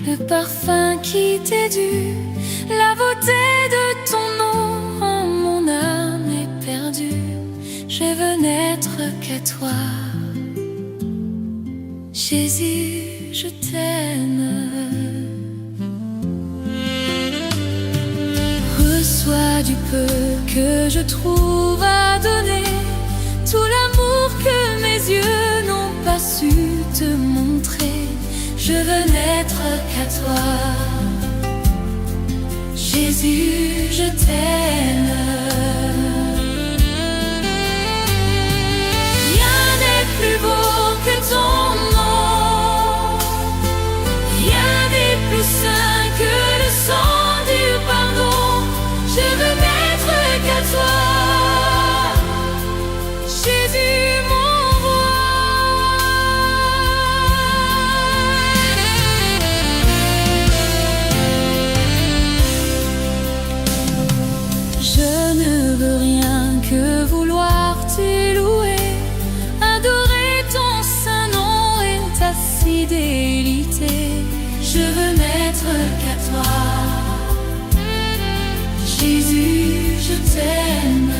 le parfum qui t'est dû, la beauté de ton nom en mon âme est perdue. Je veux n'être qu'à toi, Jésus, je t'aime. Reçois du peu que je trouve à donner, tout l'amour que mes yeux n'ont pas su te montrer. Je veux n'être qu'à toi, Jésus, je t'aime. Rien n'est plus beau que ton nom, rien n'est plus saint que le sang du pardon. Je veux n'être qu'à toi, Jésus, mon roi. Je ne veux rien que vouloir te louer, adorer ton saint nom et ta fidélité. Je veux n'être qu'à toi, Jésus, je t'aime.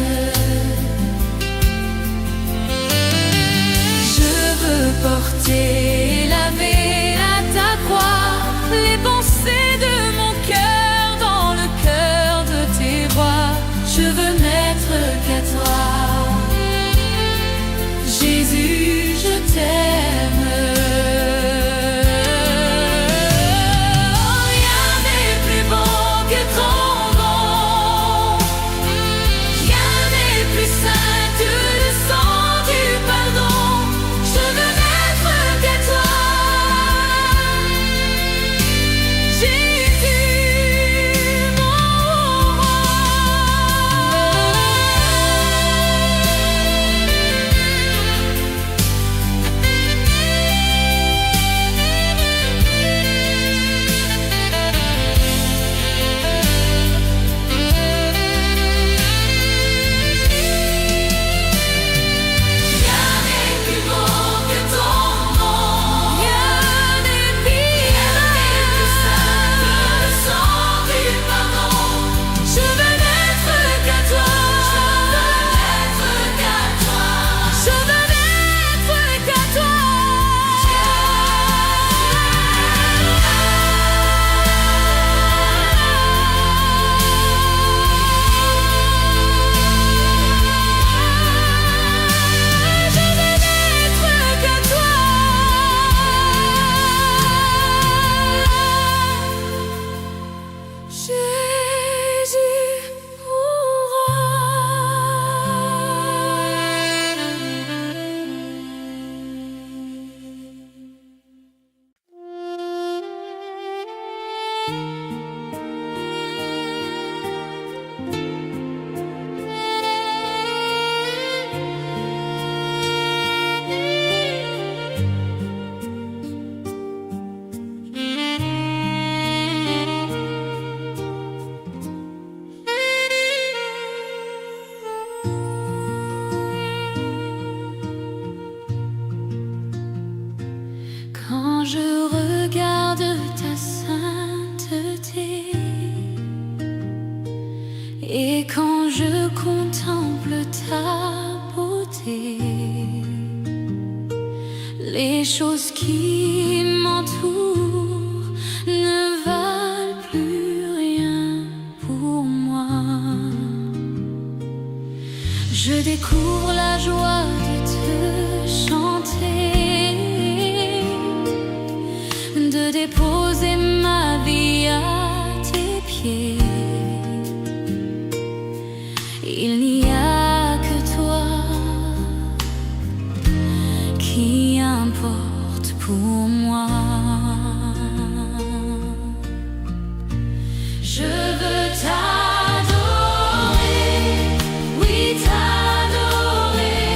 Je veux porter, laver à ta croix les pensées de mon cœur dans le cœur de tes rois. Je veux n'être qu'à toi, Jésus, je t'aime. Rien n'est plus beau que ton nom, rien n'est plus saint que le sang du pardon. Je veux n'être qu'à toi, Jésus, mon roi. Rien n'est plus beau que ton nom, rien n'est plus saint que le sang du pardon. Je veux n'être qu'à toi, je veux n'être qu'à toi, je veux n'être qu'à toi. Je veux n'être qu'à toi, Jésus, mon Quand je regarde ta sainteté et quand je contemple ta beauté, les choses qui m'entourent ne valent plus rien pour moi. Je découvre la joie de te chanter, de déposer ma vie à tes pieds. Il n'y a que toi qui importe pour moi. Je veux t'adorer, oui t'adorer.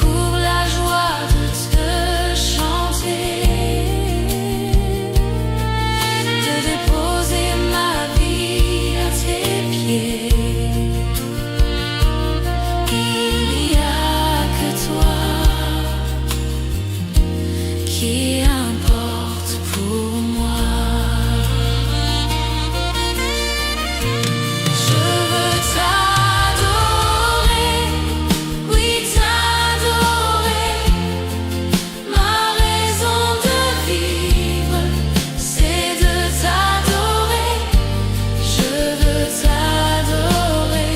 pour la joie de te chanter, de déposer ma vie à tes pieds. Il n'y a que toi qui importe pour moi. Je veux t'adorer, oui t'adorer. Ma raison de vivre, c'est de t'adorer. Je veux t'adorer,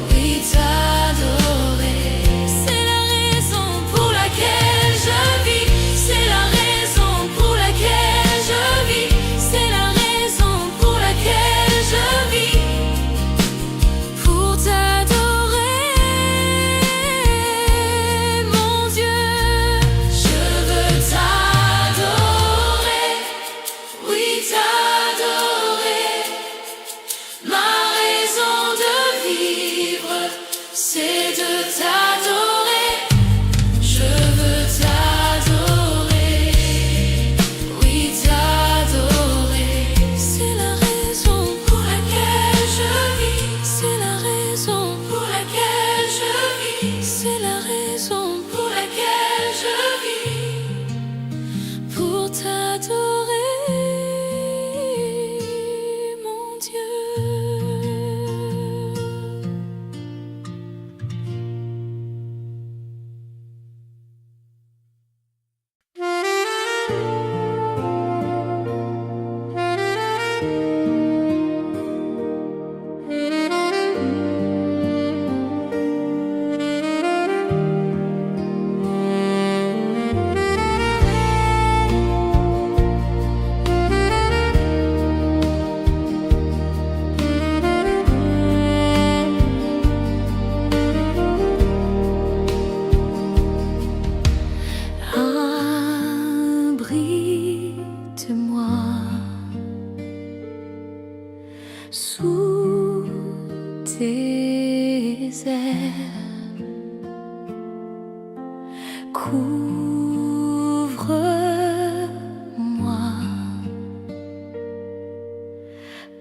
oui t'adorer. C'est la raison pour laquelle je vis. C'est la raison pour laquelle je vis. C'est la raison pour laquelle je vis. Pour t'adorer, mon Dieu. Je veux t'adorer, oui t'adorer. Ma raison de vivre, c'est de t'adorer. Je veux t'adorer, oui t'adorer. C'est la raison pour laquelle je vis. C'est la raison pour laquelle je vis. C'est la raison pour laquelle je vis. Pour t'adorer, mon Dieu. Abrite-moi sous tes ailes, couvre-moi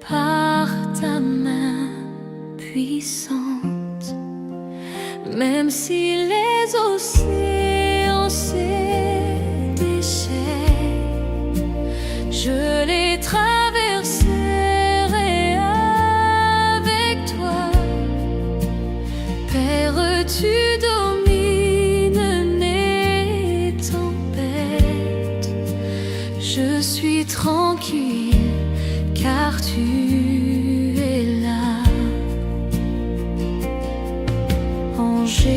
par ta main puissante. Même si les océans se déchaînent, je les traverserai avec toi. Père, tu domines les tempêtes. Je suis tranquille car tu es là. En Jésus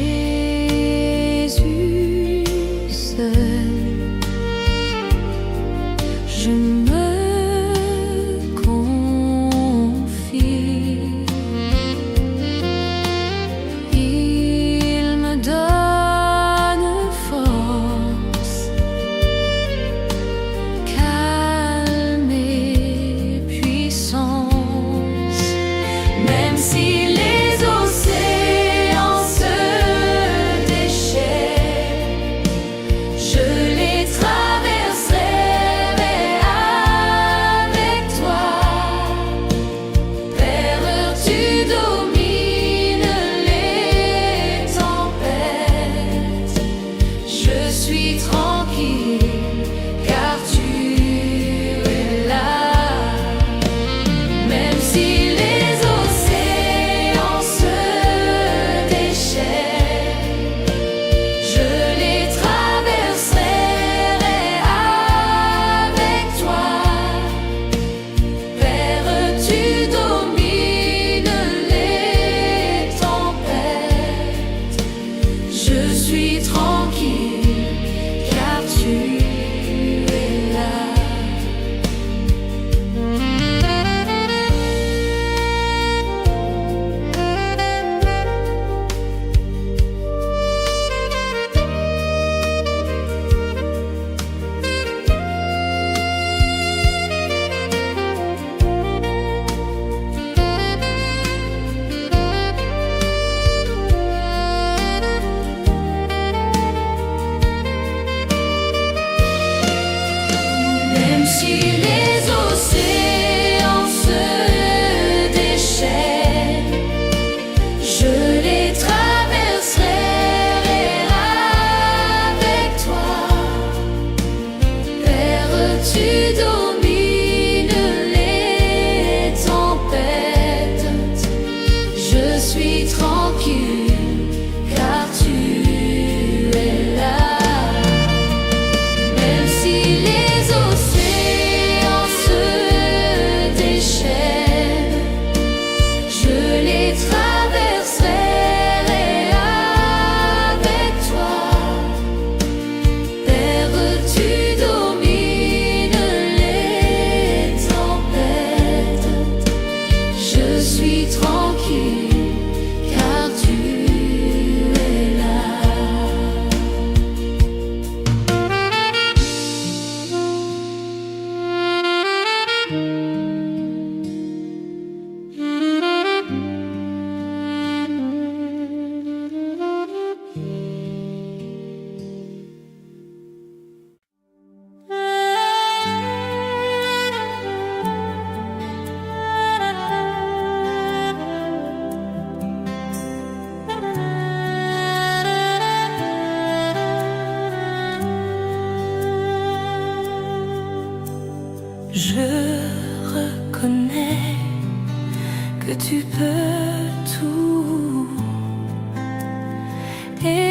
seul, je me confie. Il me donne force, calme et puissance. Même si les océans se déchaînent, je les traverserai avec toi. Père, tu domines les tempêtes. Je suis tranquille car tu es là. Même si les océans se déchaînent, je les traverserai avec toi. Père, tu domines les tempêtes. Je suis tranquille car tu es là.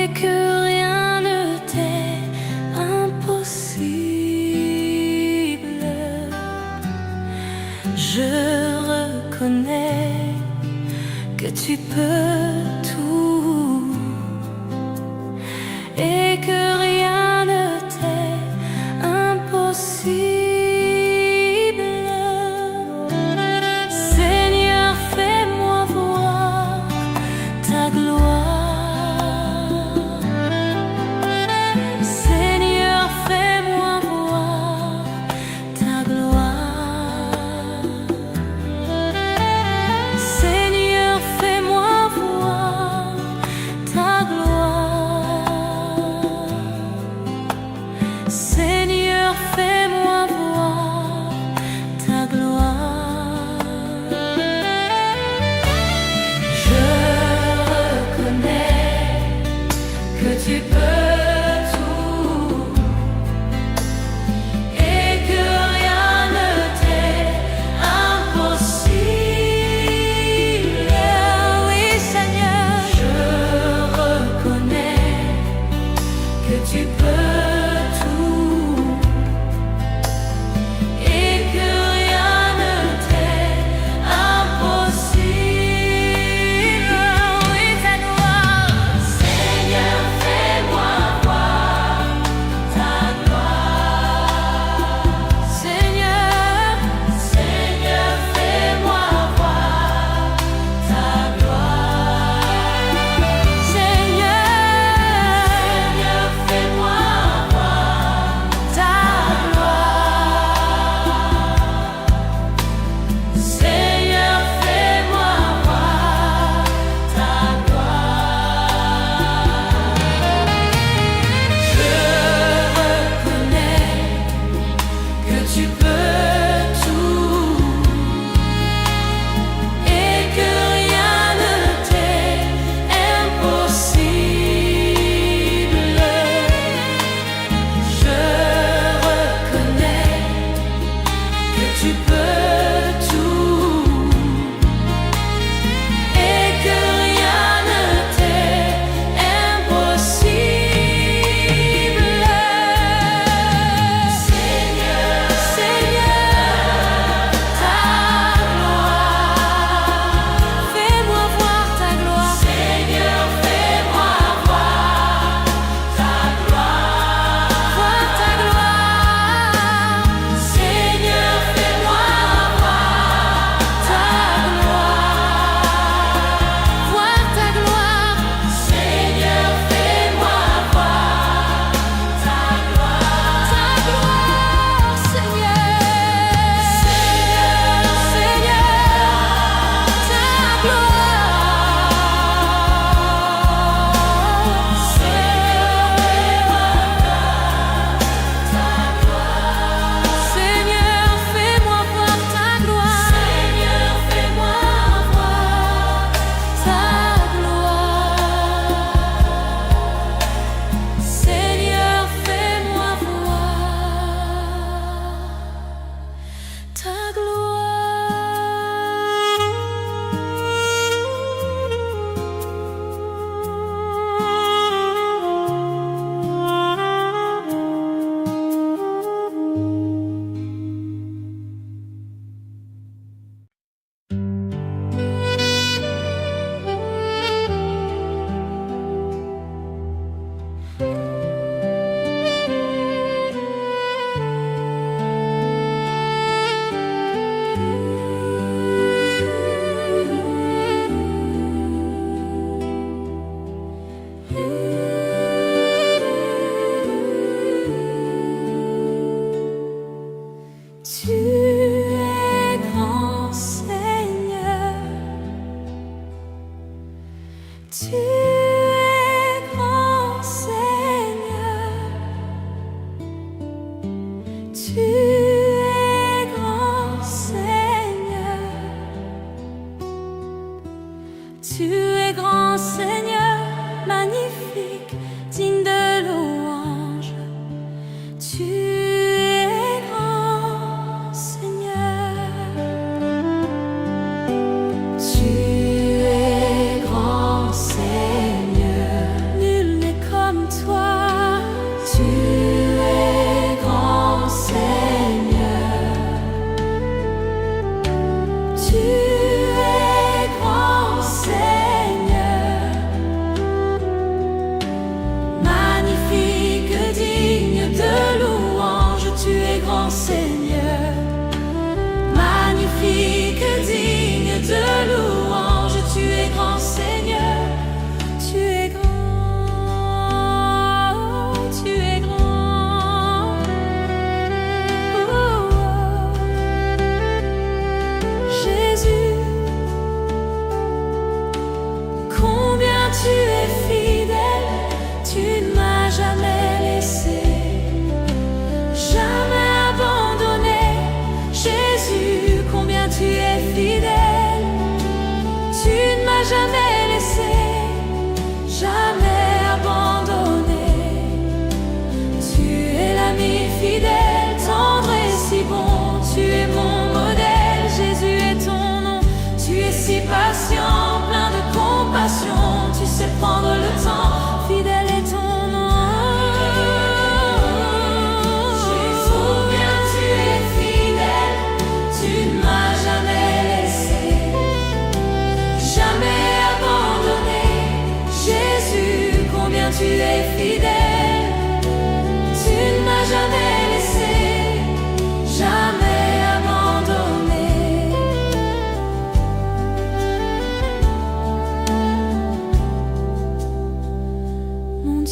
et que rien ne t'est impossible. Je reconnais que tu peux tout et que rien ne t'est impossible. Seigneur, fais-moi voir ta gloire. Seigneur, fais-moi voir ta gloire. Seigneur, fais-moi voir ta gloire. Seigneur, fais-moi voir ta gloire. Je reconnais que tu peux tout et que rien ne t'est impossible. Oui, Seigneur, je reconnais que tu peux tout et que rien ne t'est impossible. Oui, fais-moi, Seigneur, fais-moi voir ta gloire. Seigneur, Seigneur, fais-moi voir ta gloire. Seigneur, Seigneur, fais-moi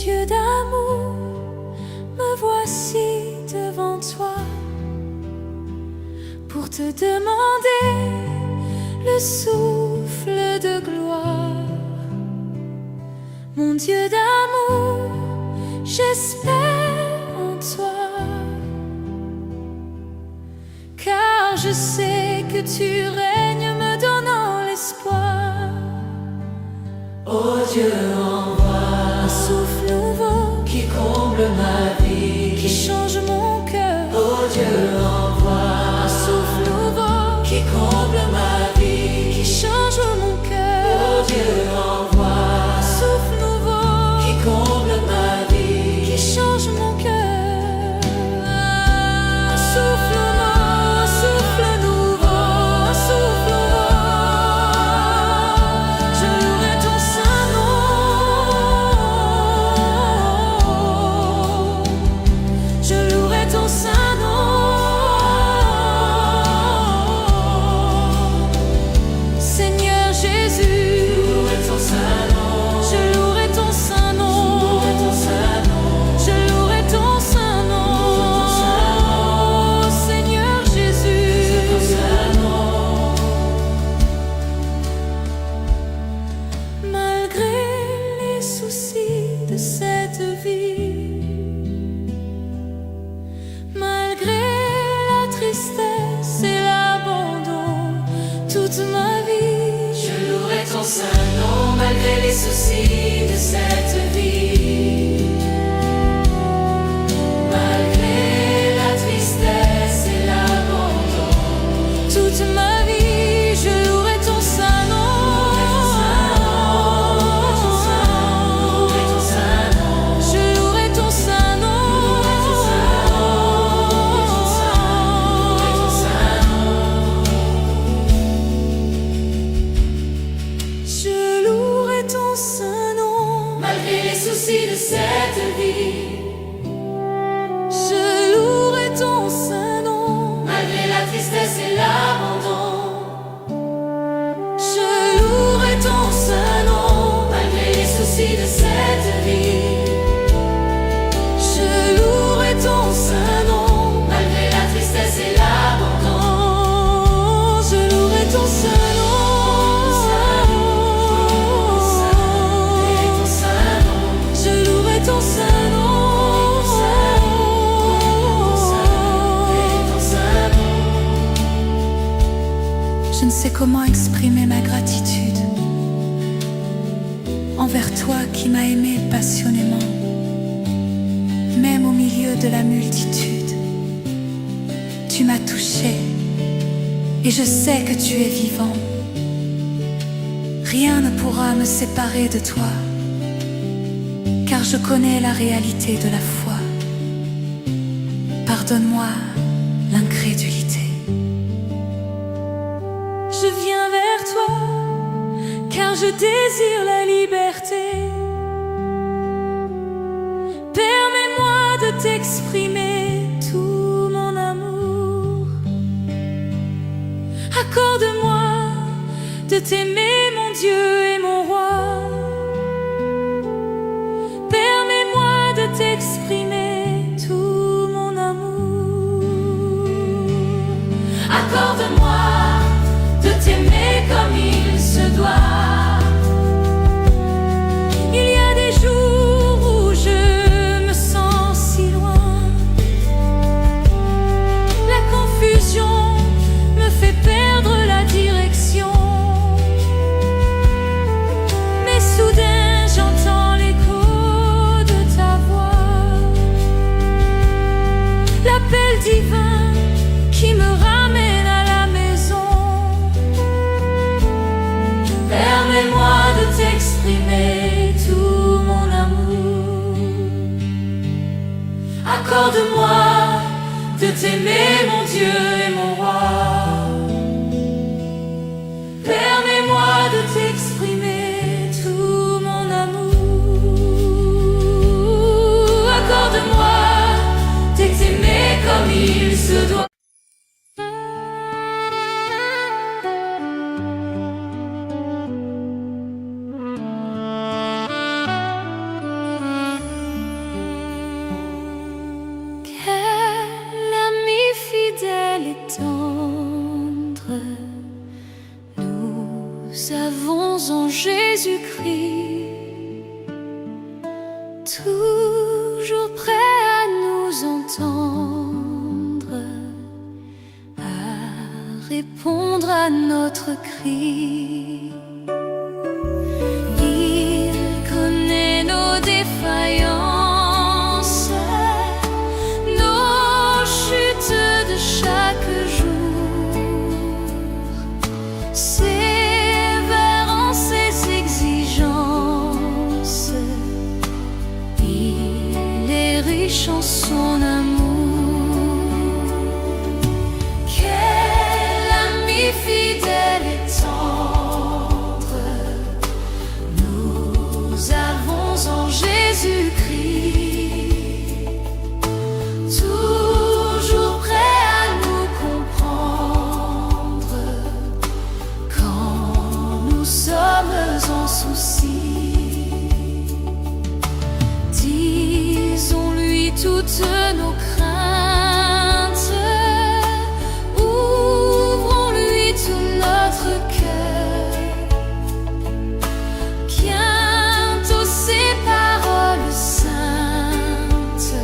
Dieu d'amour, me voici devant toi pour te demander le souffle de gloire. Mon Dieu d'amour, j'espère en toi, car je sais que tu règnes me donnant l'espoir. Oh Dieu, envoie Un souffle nouveau qui comble ma vie, qui change mon cœur. Oh Dieu, envoie Un souffle nouveau qui comble ma vie, qui change mon Oh cœur. Dieu, envoie Un souffle nouveau qui comble ma vie, qui change mon cœur. Un souffle nouveau, un souffle nouveau, un souffle nouveau. Je louerai ton saint nom. Je louerai ton saint nom. Seigneur Jésus, louerai ton saint nom, je louerai ton saint nom. louerai ton saint nom, Je louerai ton saint nom. Seigneur ton Jésus, saint nom. malgré les soucis de cette vie, malgré la tristesse et l'abandon, toute ma vie, Je louerai ton saint nom malgré les soucis de cette vie. Malgré la tristesse et l'abandon, toute ma vie, je louerai ton saint nom. louerai ton saint nom, Je louerai ton saint nom. louerai ton saint nom. Je louerai ton saint nom. Malgré les soucis de cette vie, Je louerai ton saint nom. malgré la tristesse et l'abandon, Je louerai ton saint nom. malgré les soucis de cette vie, Je louerai ton saint nom. malgré la tristesse et l'abandon, Oh, je louerai ton saint nom. louerai ton saint nom, Je louerai ton saint nom. louerai ton saint nom. Je ne sais comment exprimer ma gratitude envers toi qui m'as aimé passionnément, même au milieu de la multitude. Tu m'as touché et je sais que tu es vivant. Rien ne pourra me séparer de toi, car je connais la réalité de la foi. Pardonne-moi l'incrédulité. Je viens vers toi, car je désire la liberté. Permets-moi de t'exprimer tout mon amour. Accorde-moi de t'aimer, mon Dieu et mon roi. Permets-moi de t'exprimer tout mon amour. Accorde-moi de t'aimer comme il se doit. Il y a des jours où je me sens si loin. La confusion me fait perdre la direction. Mais soudain j'entends l'écho de ta voix, l'appel divin qui me ramène à la maison. Permets-moi de t'exprimer tout mon amour. Accorde-moi de t'aimer, mon Dieu et mon roi. Permets-moi de t'exprimer tout mon amour. Accorde-moi de t'aimer comme il se doit. toujours prêt à nous entendre, à répondre à notre cri. Il connaît nos défaillances, nos chutes de chaque jour, sévère en ses exigences. Il est riche en son amour. Quel ami fidèle et tendre nous avons en Jésus-Christ, toujours prêt à nous comprendre quand nous sommes en souci. Disons-lui toutes nos craintes, ouvrons-lui tout notre cœur. Bientôt ces paroles saintes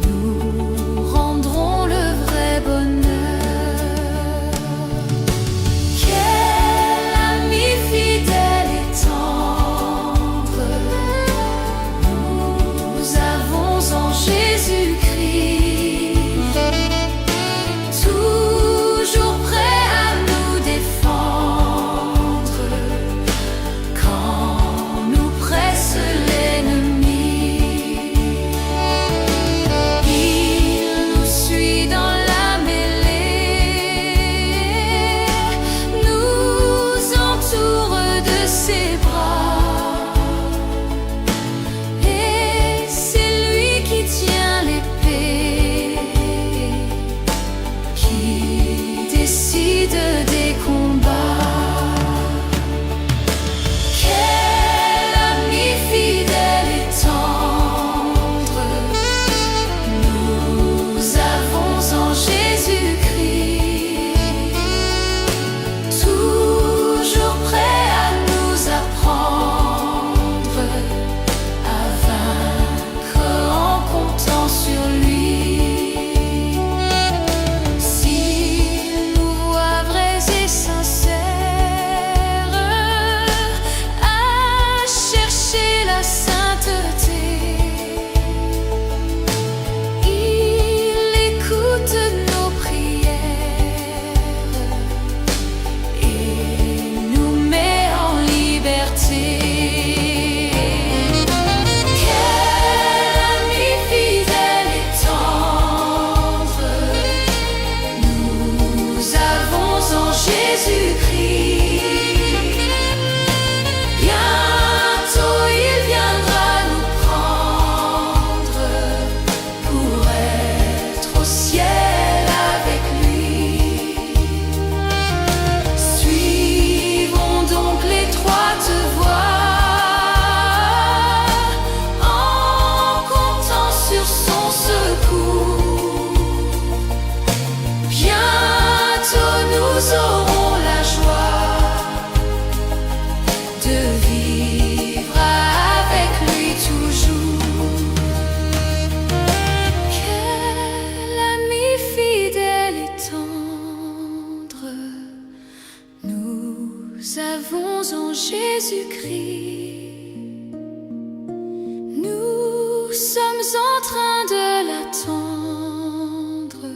nous rendront le vrai bonheur. Quel ami fidèle et tendre nous avons en Jésus-Christ, toujours prêt à nous défendre quand nous presse l'ennemi. Il nous suit dans la mêlée, nous entoure de ses bras, et c'est lui qui tient l'épée, qui décide des combats. Quel ami fidèle et tendre nous avons en Jésus-Christ, toujours prêt à nous apprendre à vaincre en comptant sur lui. S'il nous voit vrais et sincères à chercher la sainteté, il écoute nos prières et nous met en liberté. Quel ami fidèle et tendre nous avons en Jésus-Christ. Bientôt il viendra nous prendre pour être au ciel avec lui. Suivons donc l'étroite voie en comptant sur son secours. Bientôt nous aurons la joie de vivre avec lui toujours. Quel ami fidèle et tendre nous avons en Jésus-Christ. Nous sommes en train de l'attendre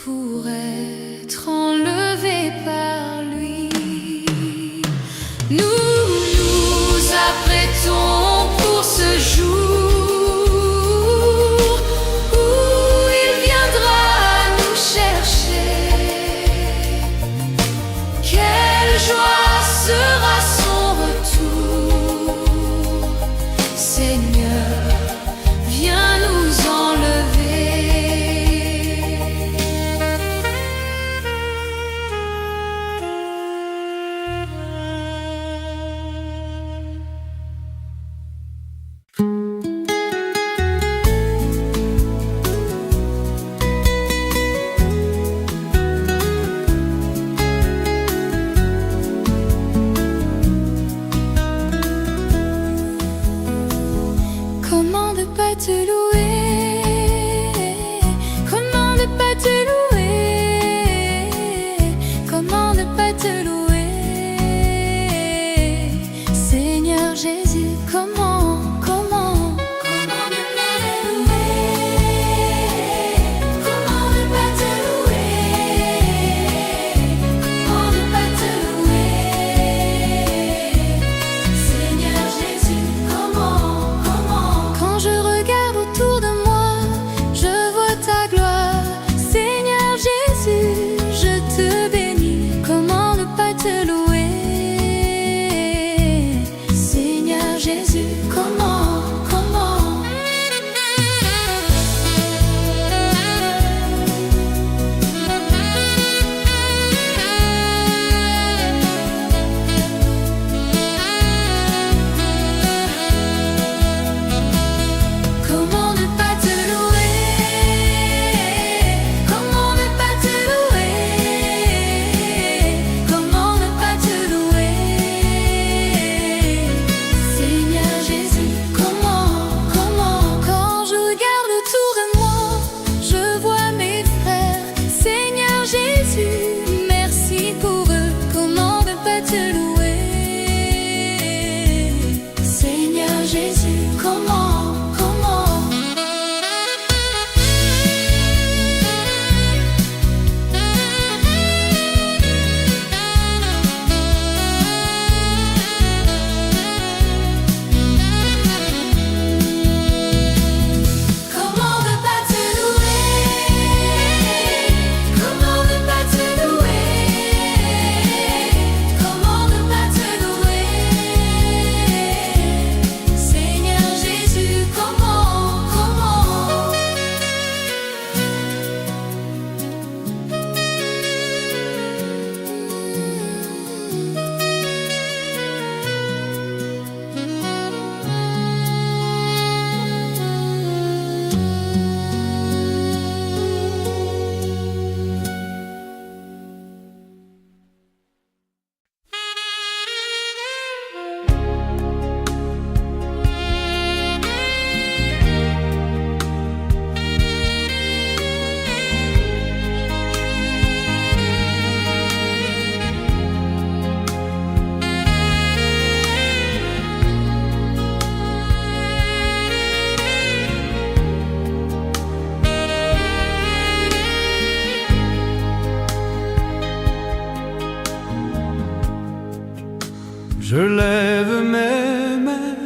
pour être enlevés par lui. Nous nous apprêtons pour ce jour où il viendra nous chercher. Quelle joie sera son retour. Seigneur, viens nous pas te louer? Comment ne pas te louer? Comment ne pas te louer? Seigneur Jésus, comment ne pas te louer? Comment ne pas te louer? Comment ne pas te louer? Seigneur Jésus, comment? Quand je regarde autour de moi, je vois ta gloire. Seigneur Jésus, je te bénis. Comment ne pas te louer? Seigneur Jésus, comment? Comment ne pas te louer? Comment ne pas te louer? Comment ne pas te louer? Seigneur Jésus, comment? Quand je regarde autour de moi, je vois mes frères. Seigneur Jésus, merci pour eux. Comment ne pas te louer? Seigneur Jésus, comment? Comment ne pas te louer? Comment ne pas te louer? Comment ne pas te louer? Seigneur Jésus, comment? Je lève mes mains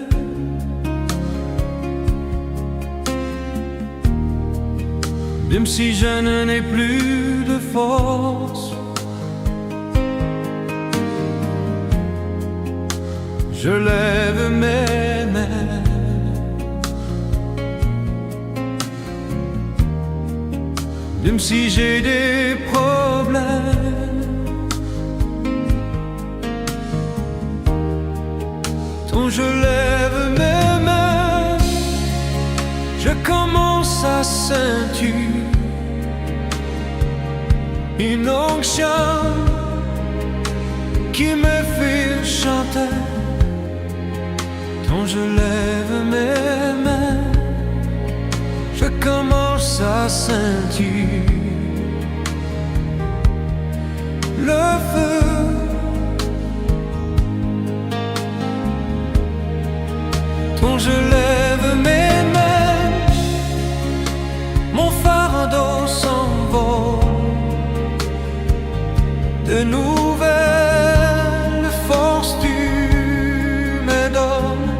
même si je n'ai plus de force. Je lève mes mains même si j'ai des problèmes. Quand je lève mes mains, je commence à sentir une onction qui me fait chanter. Quand je lève mes mains, je commence à sentir le feu. Quand je lève mes mains, mon fardeau s'envole. De nouvelles forces tu me donnes.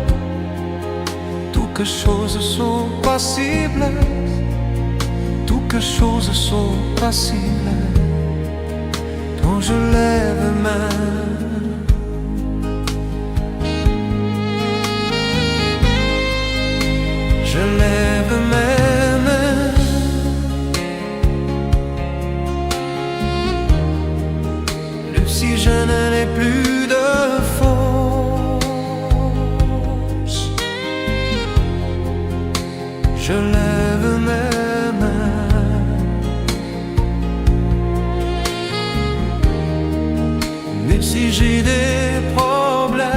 Toutes choses sont possibles. Toutes choses sont possibles. Quand je lève mes mains, je lève mes mains, même si je n'en ai plus de force. Je lève mes mains, même si j'ai des problèmes.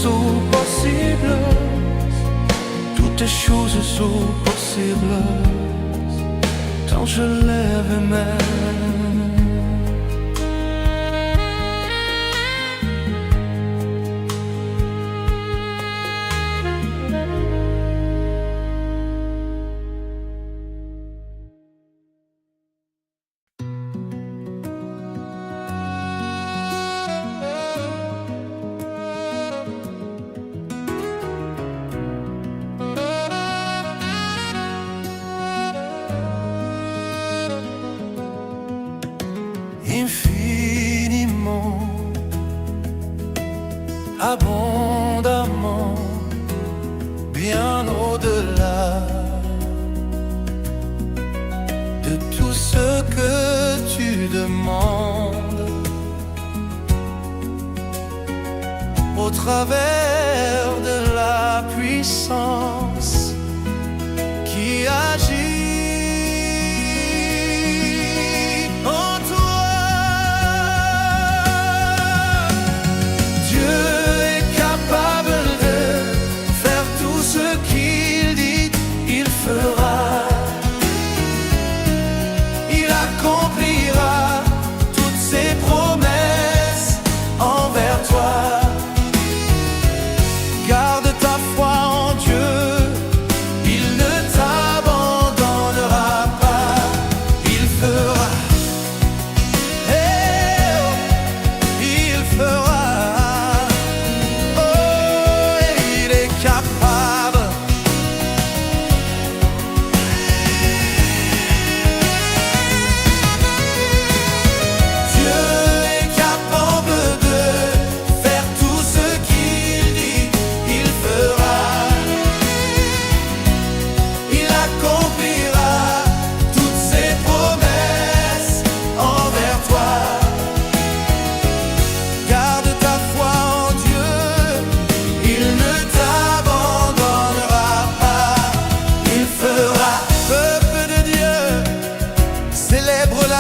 sont possibles, toutes les choses sont possibles quand je lève mes mains. Infiniment, abondamment, bien au-delà de tout ce que tu demandes, au travers de la puissance qui agit.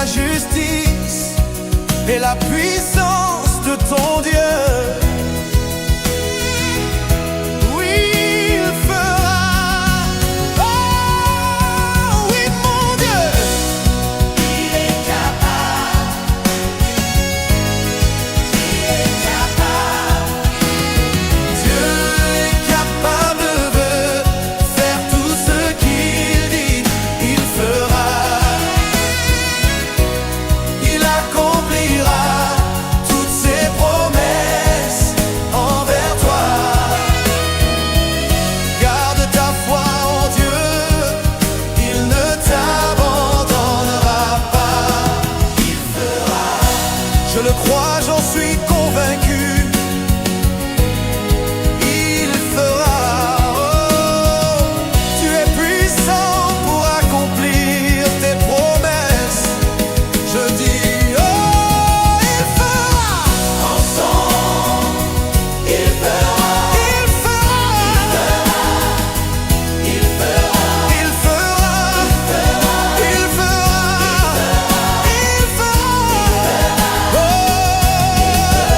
Justice et la puissance de ton Dieu. Oui, il fera. Oh, oui, mon Dieu. Il est capable. Il est capable. Dieu est capable de faire tout ce qu'il dit. Il fera. Je le crois, j'en suis convaincu. Il fera. Oh, tu es puissant pour accomplir tes promesses. Je dis, oh, il fera. Ensemble, il fera. Il fera. Il fera. Il fera. Il fera. Il fera.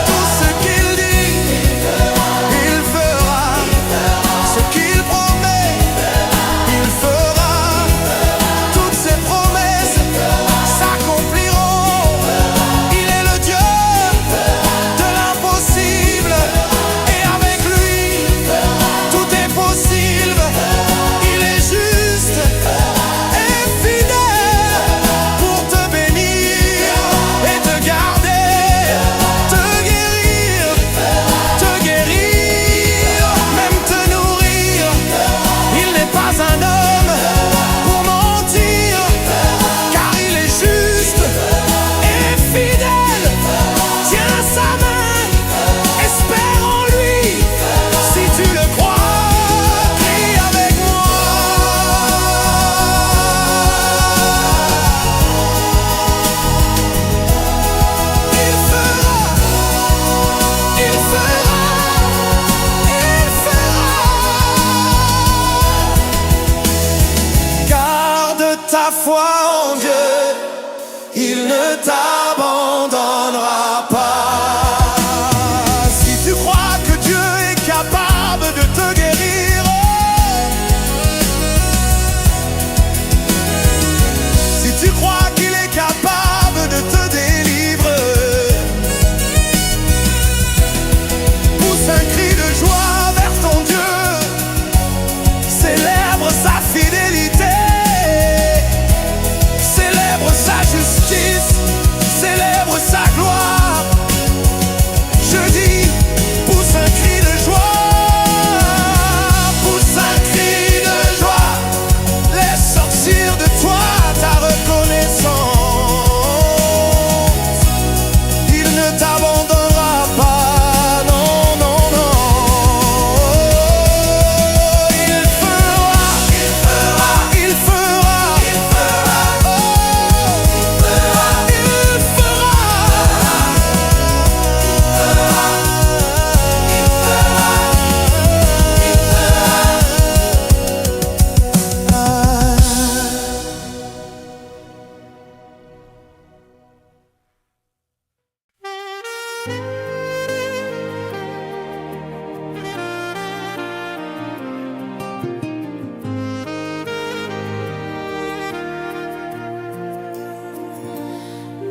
Tout ce qu'il dit, il fera. Ce qu'il promet, il fera. Toutes ses promesses s'accompliront. Il est le Dieu de l'impossible. Et avec lui, tout est possible. Il est juste et fidèle pour te bénir et te garder, te guérir, même te nourrir. Il n'est pas un homme pour mentir, car il est juste et fidèle. Tiens sa main, espère en lui. Si tu le crois, prie avec moi. Il fera, il fera, il fera. Garde ta foi en Dieu, il ne t'abandonnera pas. Si tu crois que Dieu est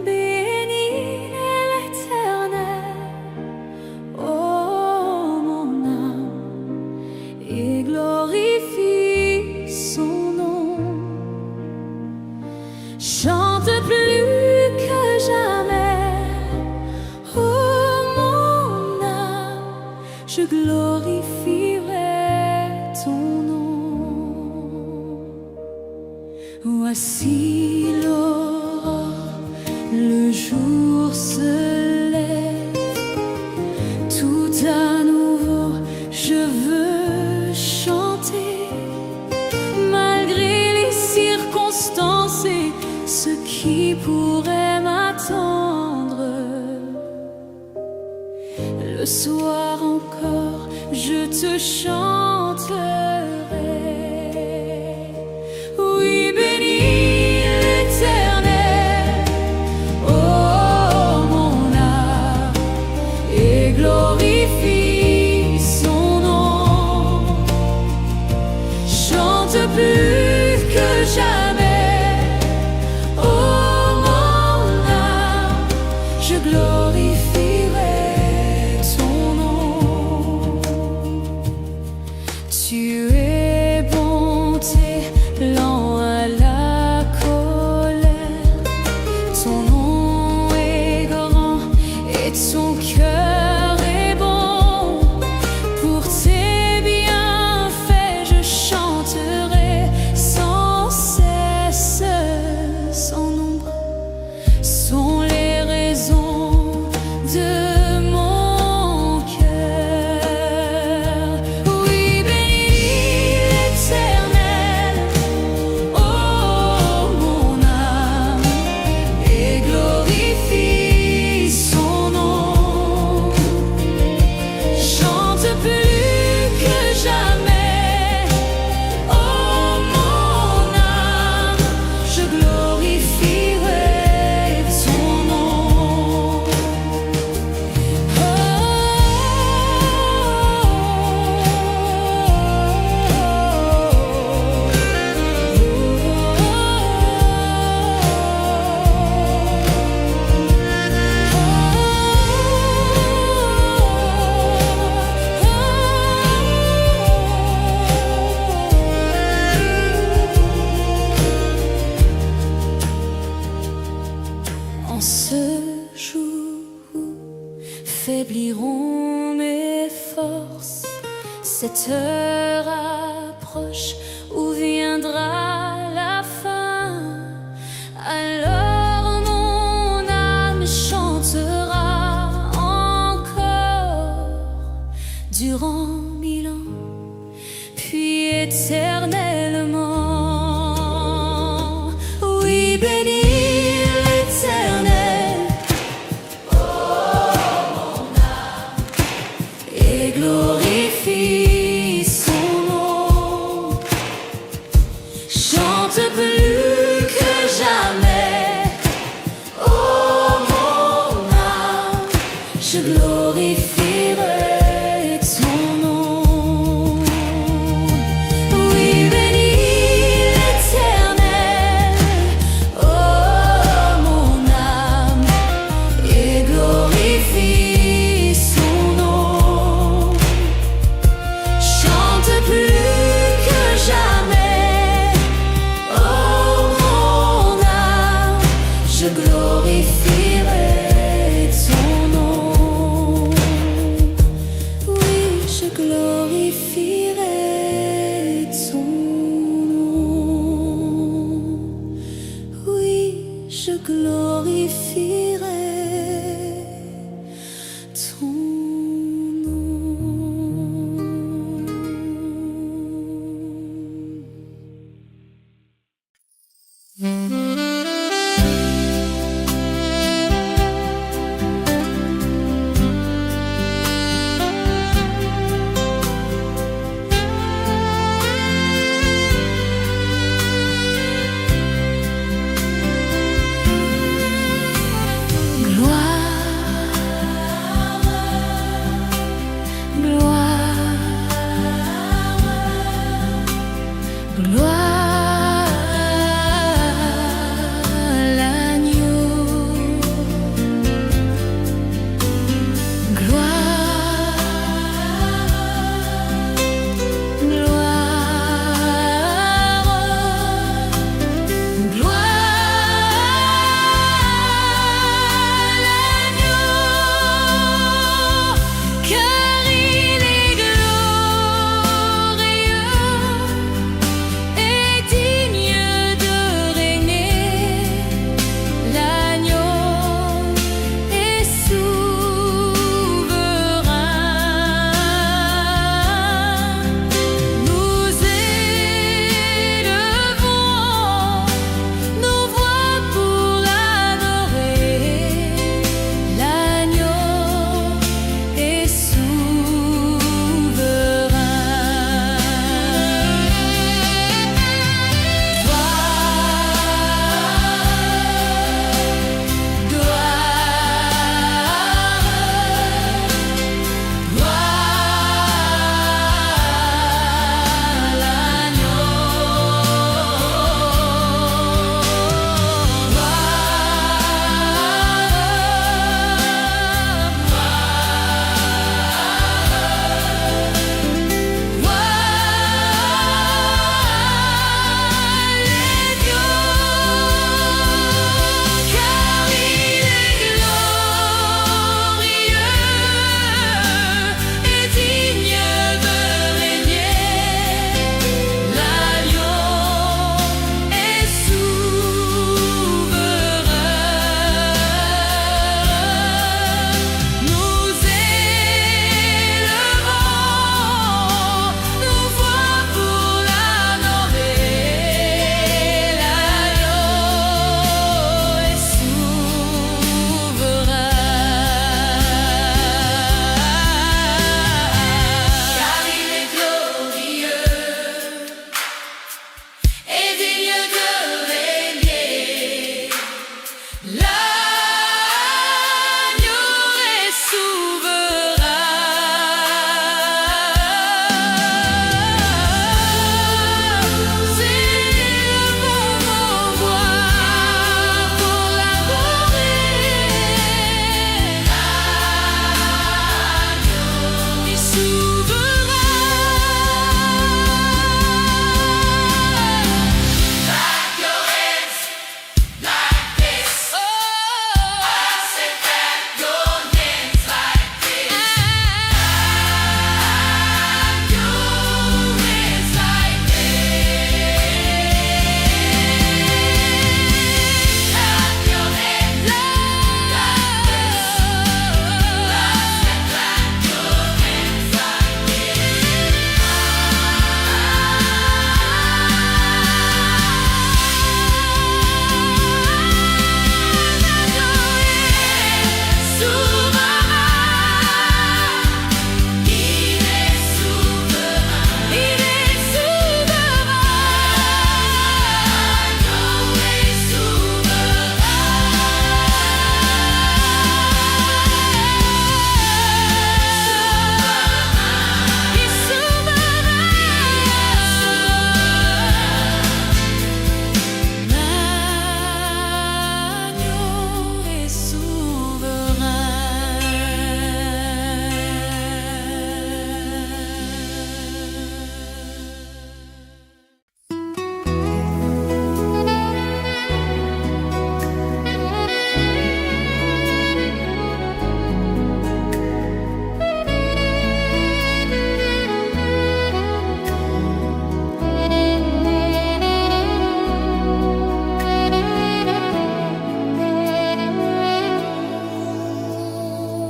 Bénis l'Éternel, ô mon âme, et glorifie son nom. Chante plus que jamais, ô mon âme, je glorifierai ton nom. Voici l'aurore, le jour se lève, tout à nouveau je veux chanter, malgré les circonstances et ce qui pourrait m'attendre. Le soir encore, je te chanterai. Oui, bénis l'Éternel, ô mon âme, et glorifie son nom. Chante plus que jamais, ô mon âme, je glorifierai ton nom. Tu es bonté, lent à la colère, ton nom est grand et ton cœur est bon. Pour tes bienfaits je chanterai sans cesse, sans nombre sont les raisons de mon cœur. Oui, bénis l'Éternel, ô mon âme, et glorifie son nom. Chante plus que jamais, ô mon âme, je glorifierai ton nom. En ce jour où faibliront mes forces, cette heure approche où viendra la fin. Alors mon âme chantera encore durant 1000 ans, puis éternellement. Oui, bénis l'Éternel, et glorifie son nom. Chante plus que jamais, ô mon âme, je glorifierai ton nom. Oui, bénis l'Éternel, ô mon âme, et glorifie son nom. Chante plus que jamais, ô mon âme, je glorifierai ton nom.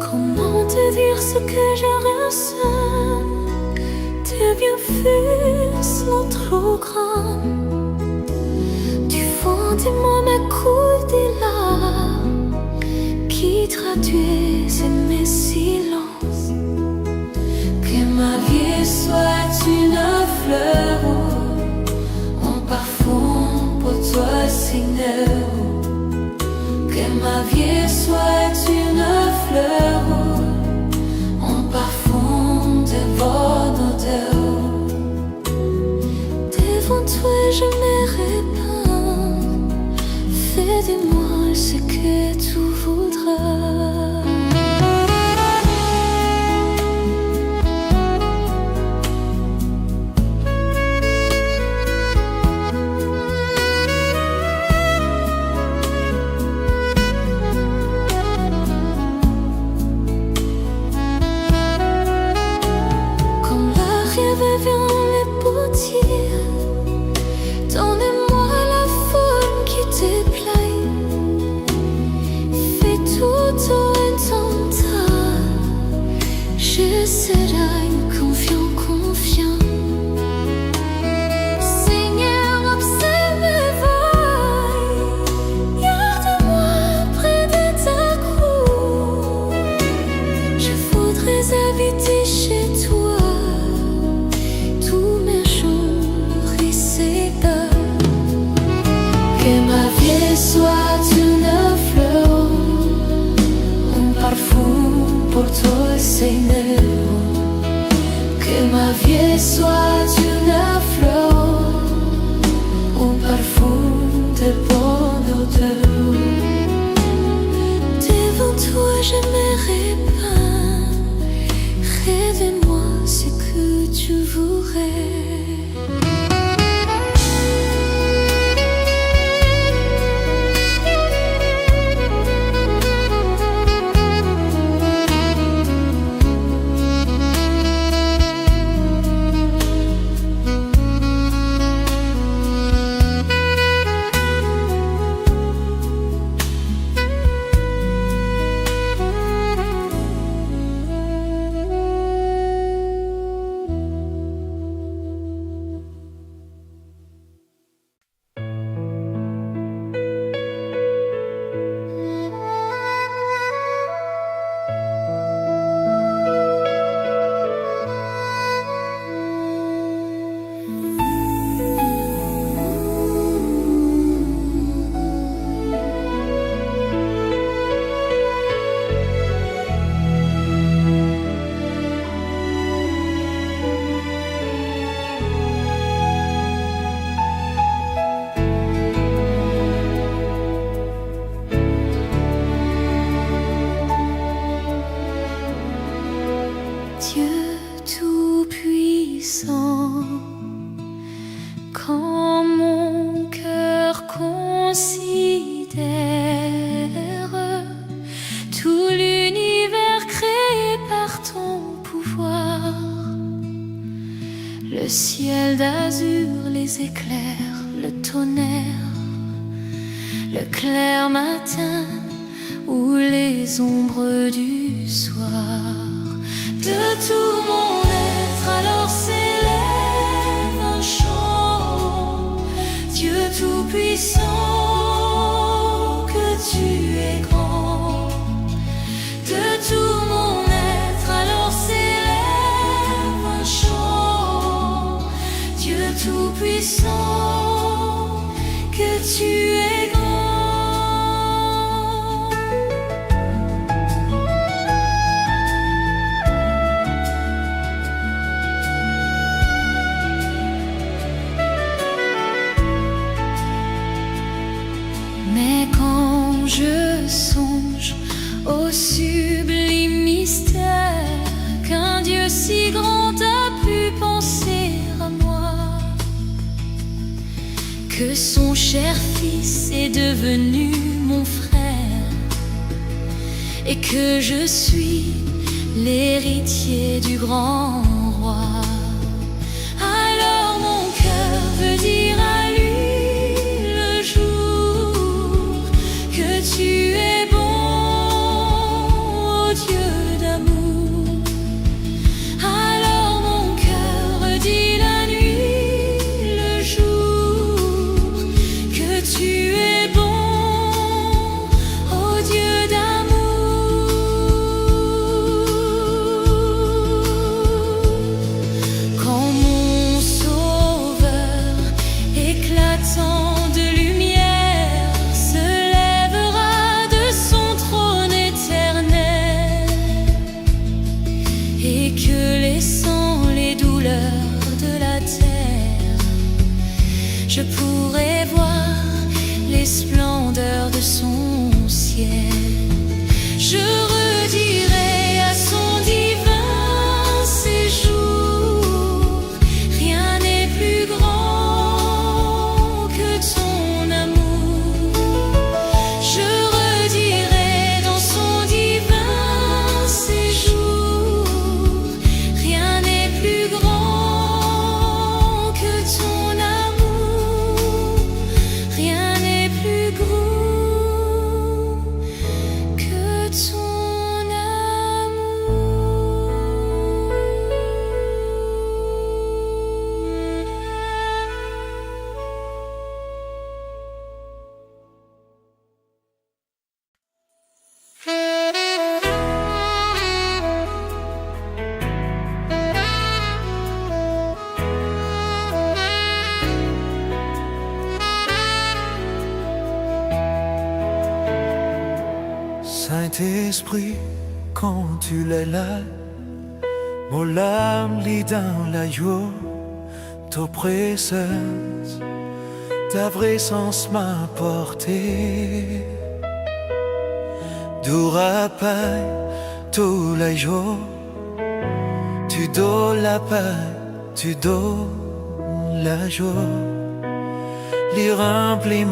Comment te dire ce que je ressens? Tes bienfaits sont trop grands. Du fond de moi m'écoute des larmes qui traduisent mes silences. Que ma vie soit une fleur en parfum pour toi, Seigneur. Que ma vie soit une fleur en parfum de bonne odeur. Devant toi je me répands. Fais de moi ce que tu voudras. Donne-moi la forme qui te plaît. Fais tout en ton temps. Je serai confiant, confiant. Seigneur, observe mes voies. Garde-moi près de ta croix. Je voudrais habiter chez toi. Que ma vie soit une fleur, un parfum pour toi, Seigneur. Que ma vie soit une fleur, un parfum de bonne odeur. Devant toi je me répands. Révèle-moi ce que tu voudrais. Dieu tout-puissant, quand mon cœur considère tout l'univers créé par ton pouvoir, le ciel d'azur, les éclairs, le tonnerre, le clair matin ou les ombres du soir. De tout mon être alors s'élève un chant. Dieu tout-puissant, que tu es grand. De tout mon être alors s'élève un chant. Dieu tout-puissant, que tu es grand. Mais quand je songe au sublime mystère qu'un Dieu si grand a pu penser à moi, que son cher fils est devenu mon frère et que je suis l'héritier du grand roi, alors mon cœur veut dire à lui tu es bon, oh Dieu. ciel. Je redirai à son divin séjour, rien n'est plus grand que ton amour. Je redirai dans son divin séjour, rien n'est plus grand que ton amour, rien n'est plus grand que ton Saint-Esprit, quand tu es là, mon âme lit dans la joie, ta présence, ta présence m'a porté. Dura paix tous les jours, tu donnes la paix, tu donnes la joie. Les remplis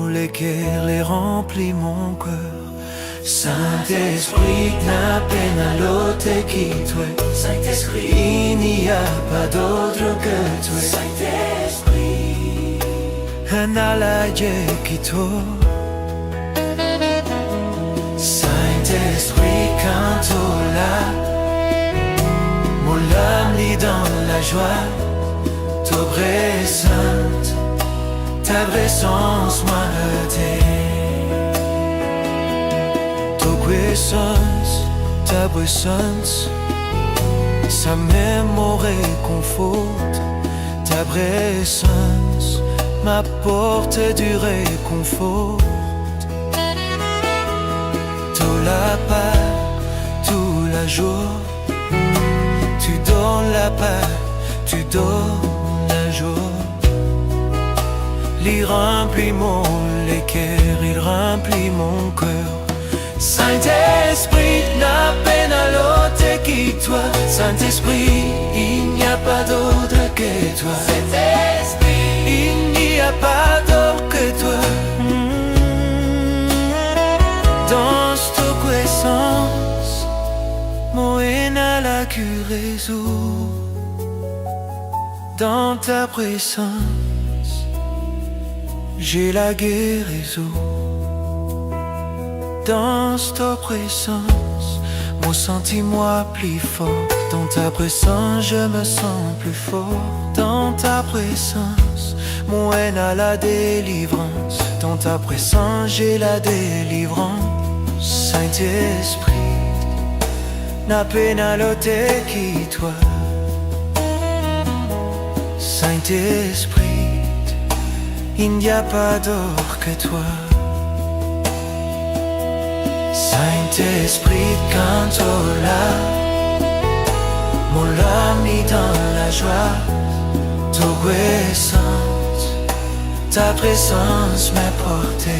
les cœurs, les remplis mon cœur. Saint-Esprit, n'a peine à l'autre qui toi. Saint-Esprit, il n'y a pas d'autre que toi. Saint-Esprit, un allié qui toi. Saint-Esprit, quand tu là, mon âme lit dans la joie. Ta présence, ta présence m'a heurté. Ta présence, ça même me réconforte. Ta présence m'apporte du réconfort. Tout la paix, tout la joie, tu donnes la paix, tu donnes la joie. Il remplit les cœurs, il remplit mon cœur. Saint-Esprit, n'a peine à l'autre qui toi. Saint-Esprit, il n'y a pas d'autre que toi. Saint-Esprit, il n'y a pas d'autre que toi. Dans ta puissance, mon haine à la guérison. Dans ta présence, j'ai la guérison. Dans ta présence, mon sentiment plus fort. Dans ta présence, je me sens plus fort. Dans ta présence, mon haine a la délivrance. Dans ta présence, j'ai la délivrance. Saint-Esprit, n'a peine à l'ôter qui toi. Saint-Esprit, il n'y a pas d'autre que toi. Saint-Esprit, quand tu es là, mon âme est dans la joie. Ta présence, ta présence m'a porté.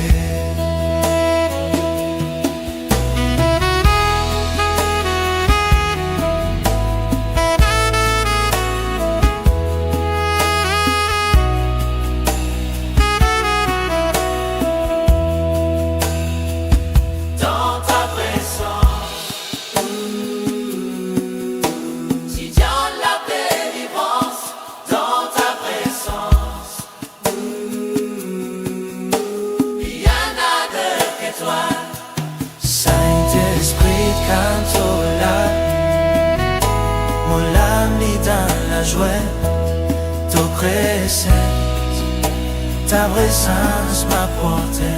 Saint-Esprit, quand tu es là, mon âme est dans la joie. Ta présence m'a porté.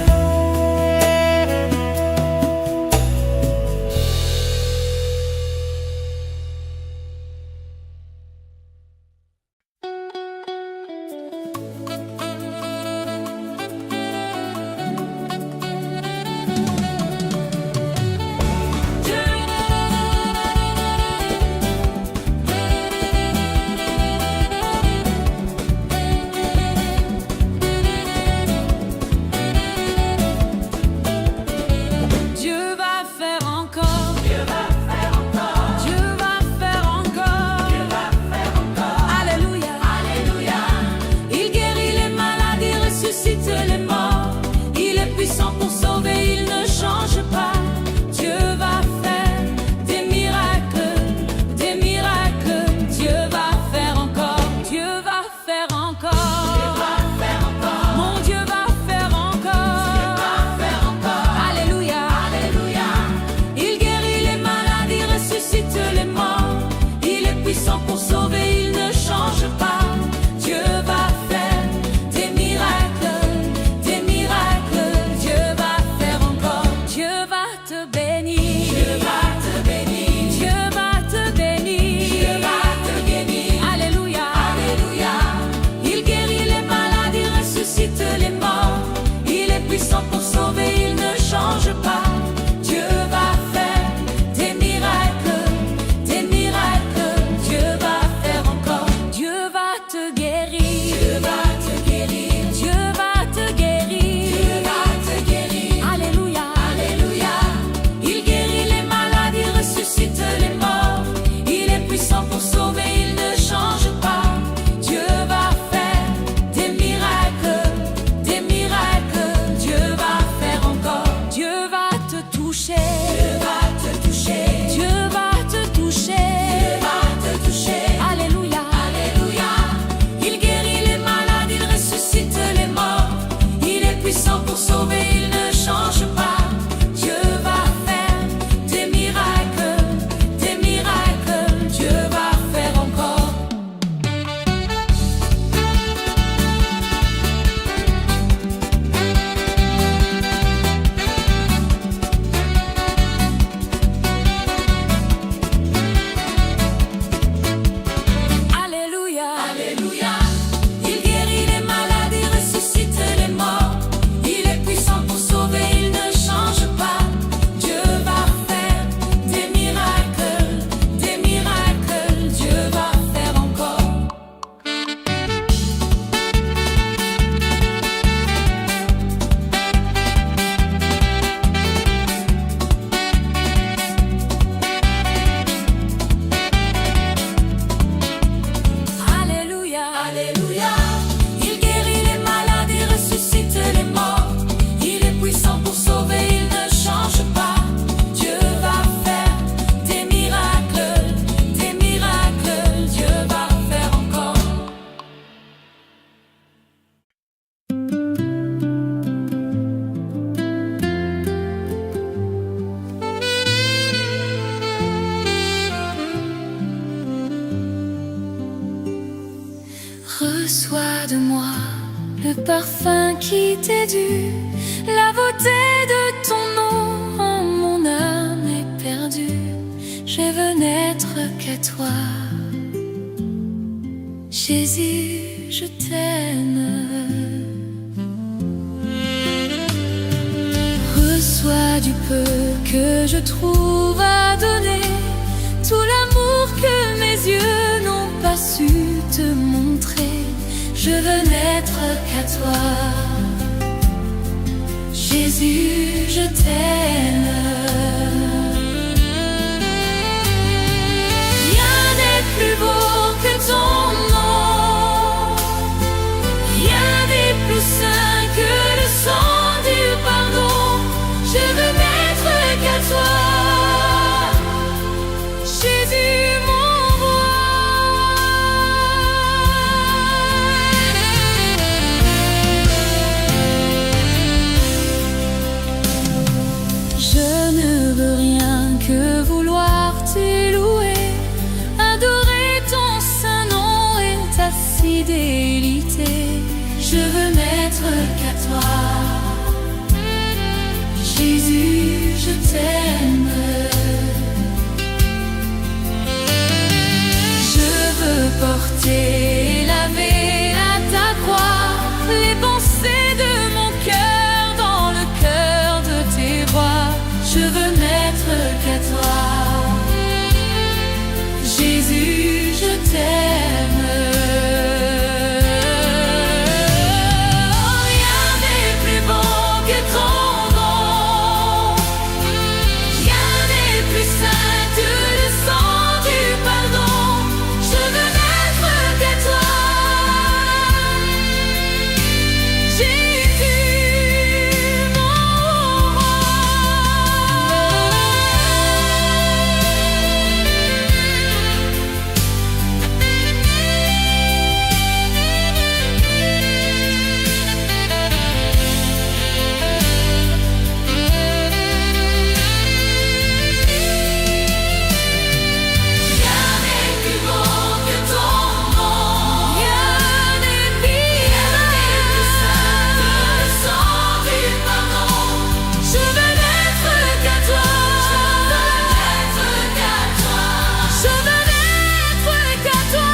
toi de moi le parfum qui t'est dû, la beauté de ton nom en mon âme est perdue. Je veux n'être qu'à toi, Jésus, je t'aime. Reçois du peu que je trouve à donner, tout l'amour que mes yeux n'ont pas su te montrer. Je veux n'être qu'à toi, Jésus, je t'aime. Rien n'est plus beau que ton nom, rien n'est plus saint que le sang du pardon. Je veux n'être qu'à toi, Jésus, mon roi. Je ne veux rien que vouloir t'élouer, adorer ton saint nom et ta fidélité. Je veux n'être qu'à toi, Jésus, je t'aime. Je veux porter et laver à ta croix les pensées de mon cœur dans le cœur de tes rois. Je veux n'être qu'à toi, Jésus, je t'aime. Rien n'est plus beau que ton nom, rien n'est plus saint que le sang du pardon. Je veux n'être qu'à toi, Jésus, mon roi. Rien n'est plus beau que ton nom, rien n'est plus saint que le sang du pardon. Je veux n'être qu'à toi, je veux n'être qu'à toi. Je veux n'être qu'à toi,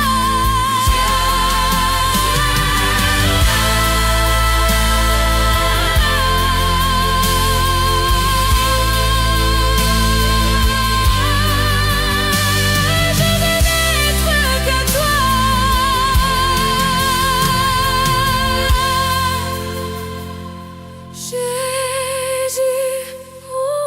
Jésus, mon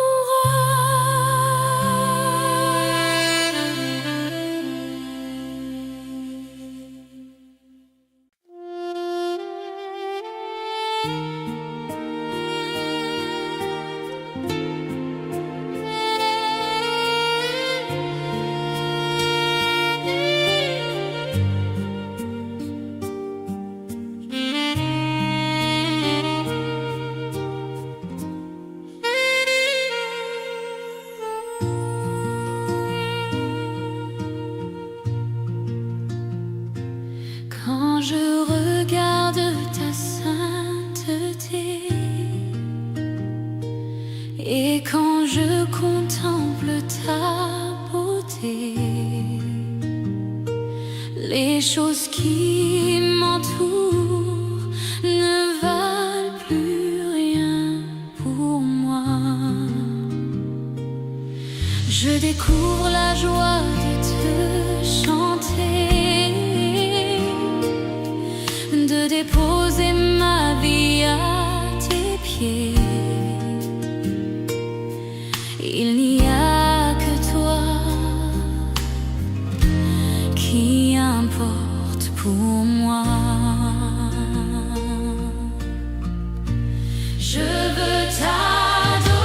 Quand je regarde ta sainteté et quand je contemple ta beauté, les choses qui m'entourent ne valent plus rien pour moi. Je découvre la joie de te chanter, de déposer ma vie à tes pieds. Il n'y a que toi qui importe pour moi. Je veux t'adorer,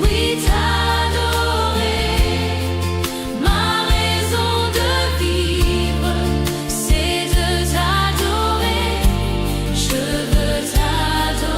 oui t'adorer. Ma raison de vivre, c'est de t'adorer. Je veux t'adorer.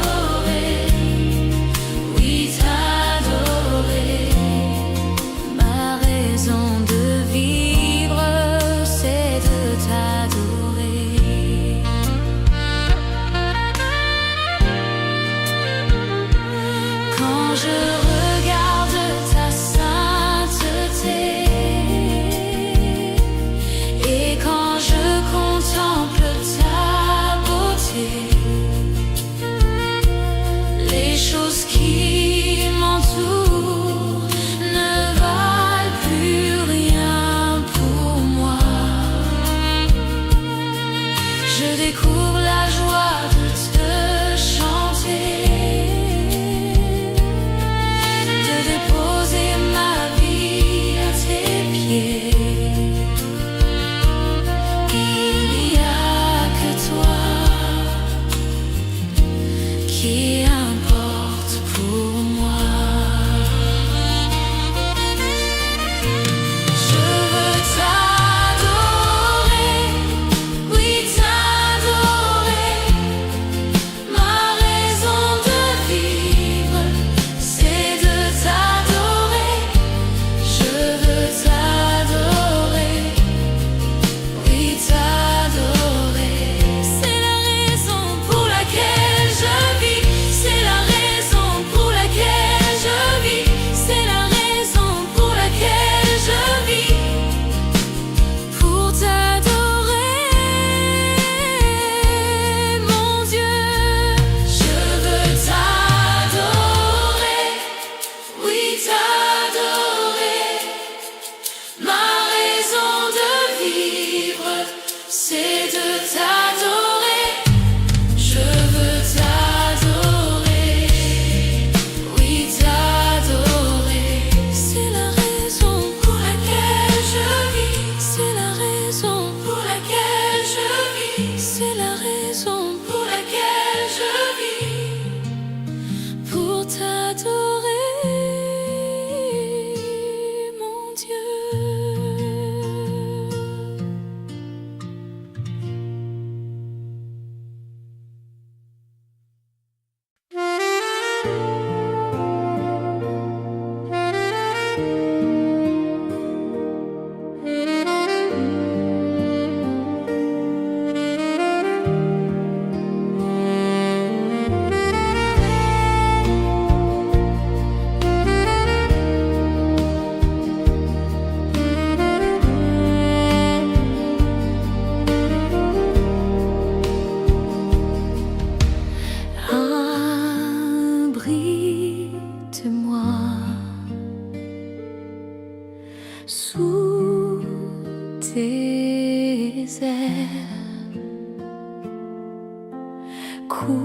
sous tes ailes. Couvre-moi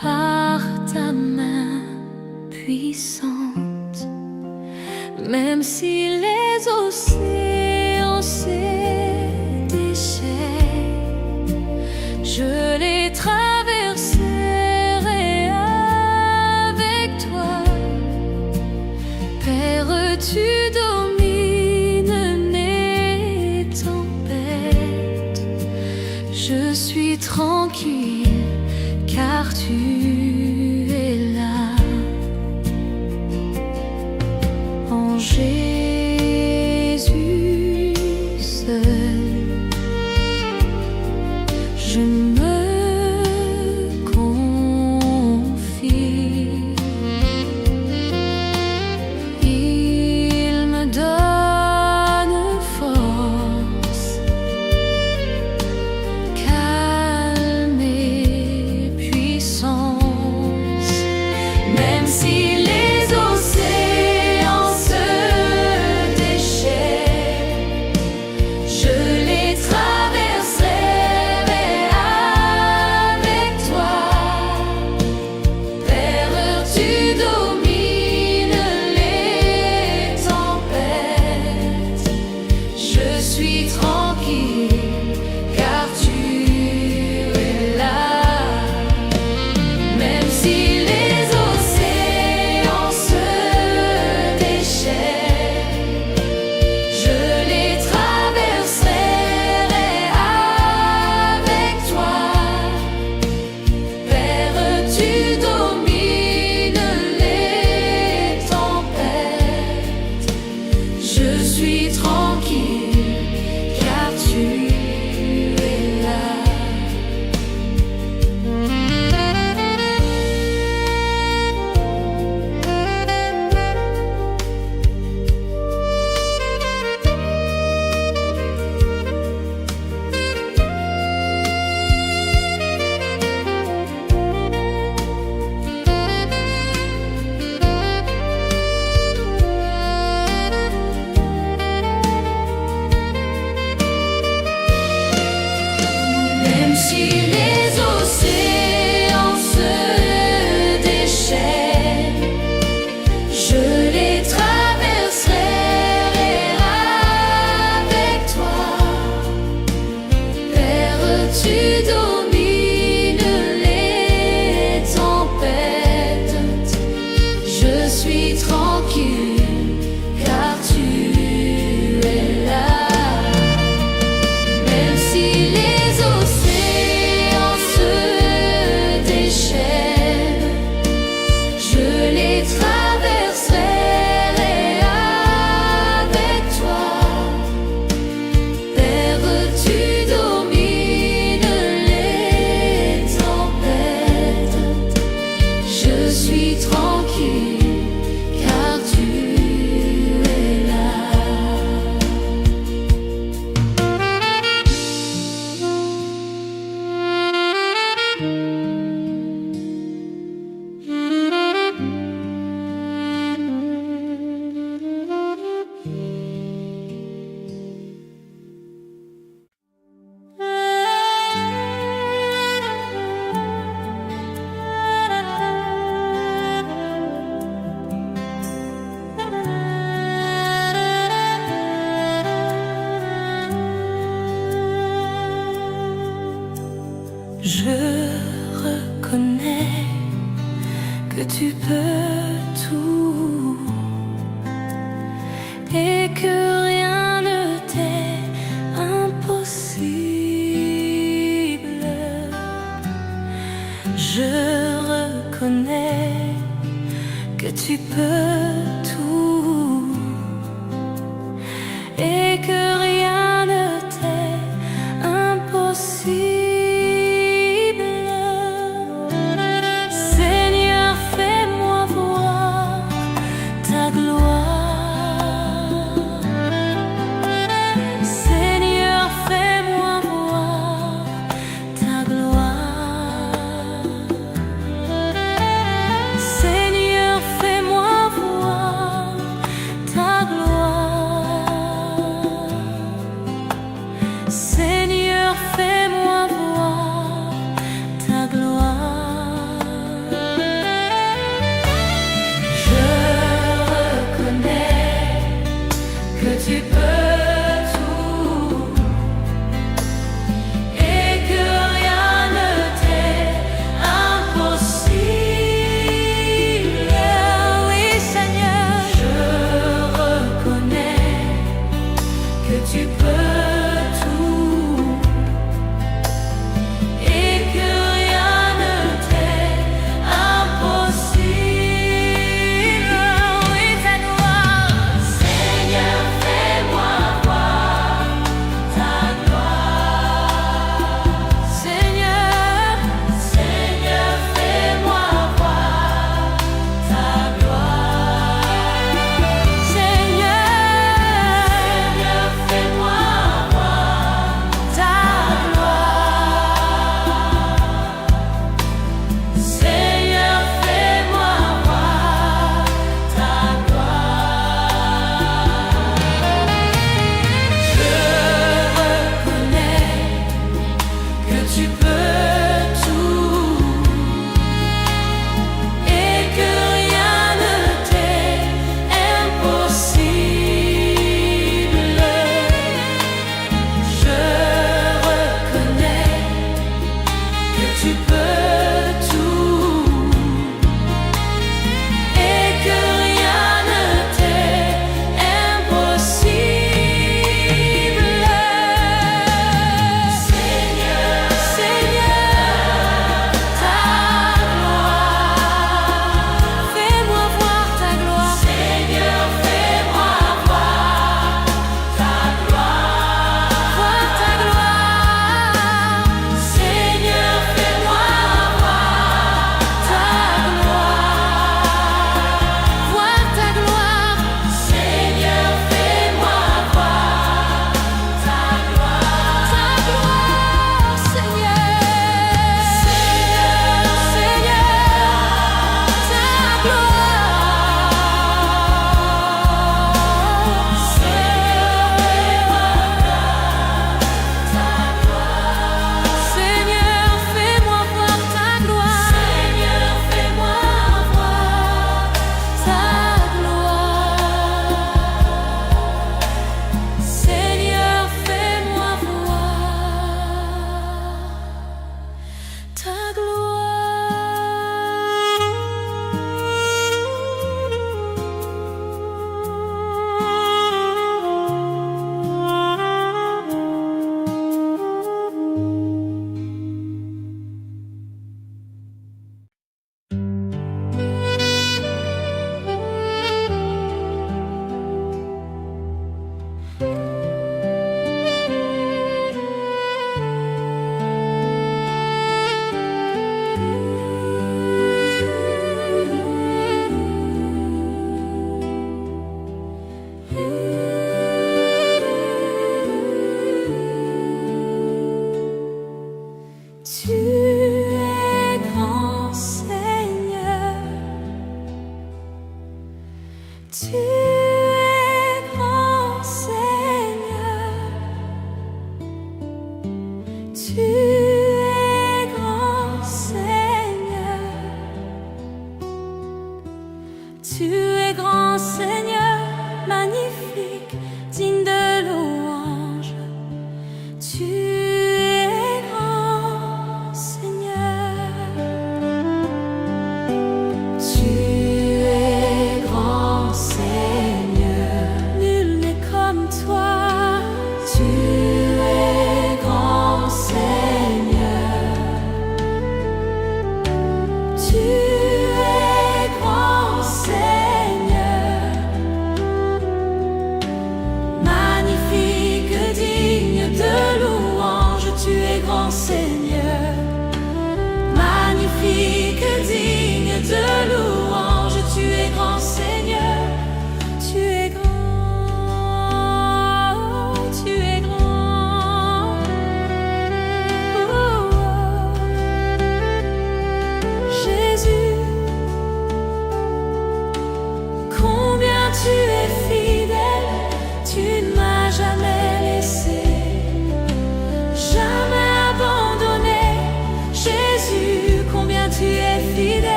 par ta main puissante, même si les océans se déchaînent, je les traverserai avec toi. Père, tu domines les tempêtes, je suis tranquille car tu es là. En Jésus seul, je me confie. Il me donne force, calme et puissance. Même si les océans se déchaînent, je les traverserai avec toi. Père, tu domines les tempêtes, je suis tranquille car tu es là. Même si les océans se déchaînent, je les traverserai avec toi. Père, tu domines les tempêtes, je suis tranquille car tu es là. Même si les océans se déchaînent, je les traverserai avec toi. Père, tu domines les tempêtes, je suis tranquille car tu es là. Même si les océans se déchaînent, je les traverserai avec toi. Père, tu domines les tempêtes, je suis tranquille car tu es là. Je reconnais que tu peux tout et que rien ne t'est impossible. Je reconnais que tu peux tout et que rien ne t'est impossible. Seigneur, fais-moi voir ta gloire. Seigneur, fais-moi voir ta gloire.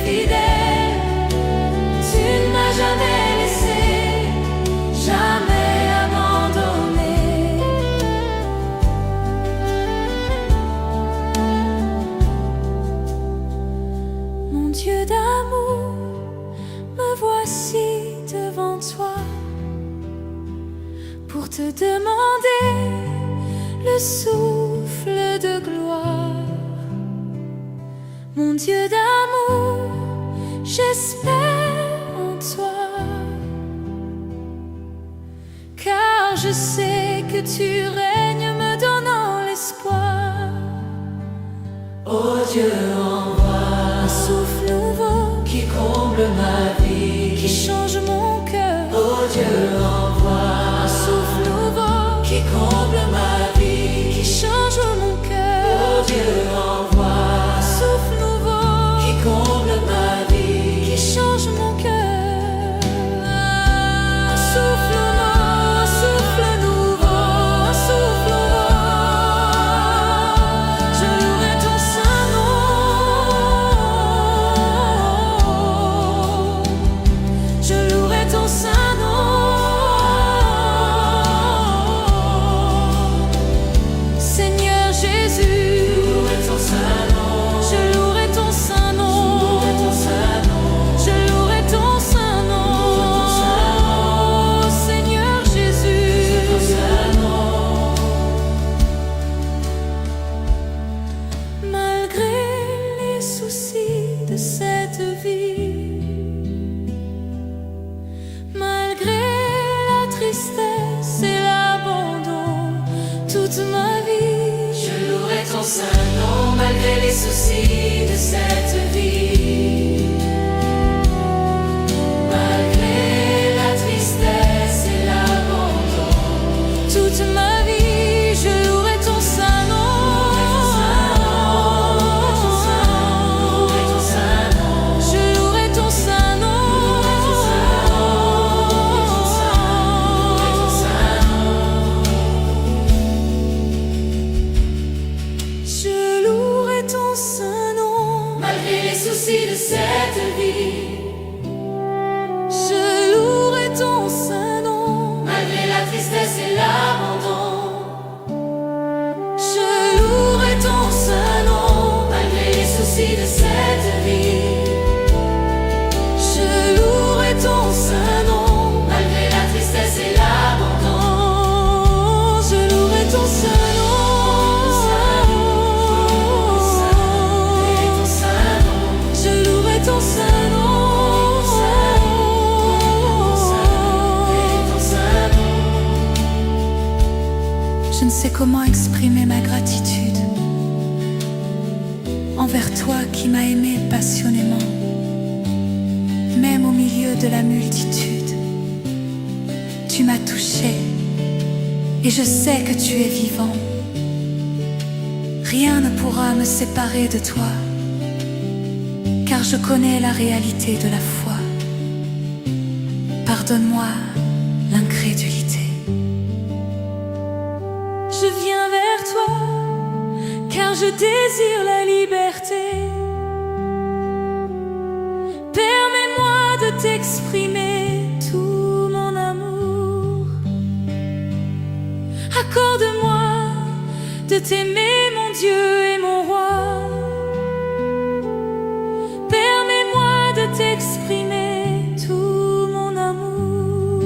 fidèle, tu ne m'as jamais laissé, jamais abandonné. Mon Dieu d'amour, me voici devant toi pour te demander le souffle de gloire. Mon Dieu d'amour, j'espère en toi, car je sais que tu règnes me donnant l'espoir. Oh Dieu, envoie Un souffle nouveau qui comble ma vie, qui change mon cœur. Oh Dieu, envoie Un souffle nouveau qui comble ma vie, qui change mon cœur. oh Dieu, envoie Un souffle nouveau qui comble ma vie, qui change mon cœur. Un souffle nouveau, un souffle nouveau, un souffle nouveau. Je louerai ton saint nom. Je louerai ton saint nom. Seigneur Jésus, louerai ton saint nom, je louerai ton saint nom. louerai ton saint nom, Je louerai ton saint nom, Seigneur ton Jésus. saint nom. Malgré les soucis de cette vie, malgré la tristesse et l'abandon, toute ma vie, Je louerai ton saint nom malgré les soucis de cette vie. Malgré la tristesse et l'abandon, toute ma vie, je louerai ton saint nom. louerai ton saint nom, Je louerai ton saint nom. louerai ton saint nom. Je louerai ton saint nom. Malgré les soucis de cette vie, Je louerai ton saint nom. malgré la tristesse et l'abandon, Je louerai ton saint nom. malgré les soucis de cette vie, Je louerai ton saint nom. malgré la tristesse et l'abandon, Oh, je louerai ton saint nom. louerai ton saint nom, Je louerai ton saint nom. louerai ton saint nom. Je ne sais comment exprimer ma gratitude envers toi qui m'as aimé passionnément, même au milieu de la multitude. Tu m'as touché et je sais que tu es vivant. Rien ne pourra me séparer de toi, car je connais la réalité de la foi. Pardonne-moi l'incrédulité. Je viens vers toi, car je désire la liberté. Permets-moi de t'exprimer tout mon amour. Accorde-moi de t'aimer, mon Dieu et mon roi. Permets-moi de t'exprimer tout mon amour.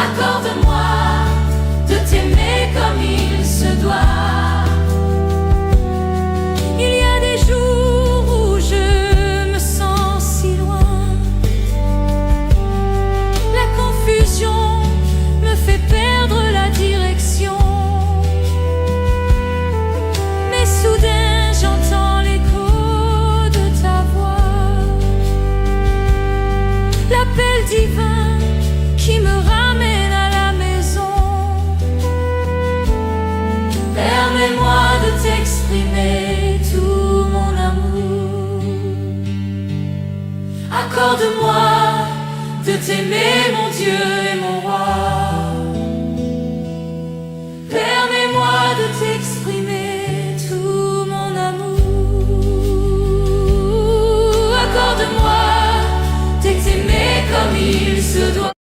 Accorde-moi de t'aimer comme il se doit. Il y a des jours où je me sens si loin. La confusion me fait perdre la direction. Mais soudain j'entends l'écho de ta voix, l'appel divin qui me ramène à la maison. Permets-moi de t'exprimer tout mon amour. Accorde-moi de t'aimer, mon Dieu et mon roi. Permets-moi de t'exprimer Tout mon amour. se doit.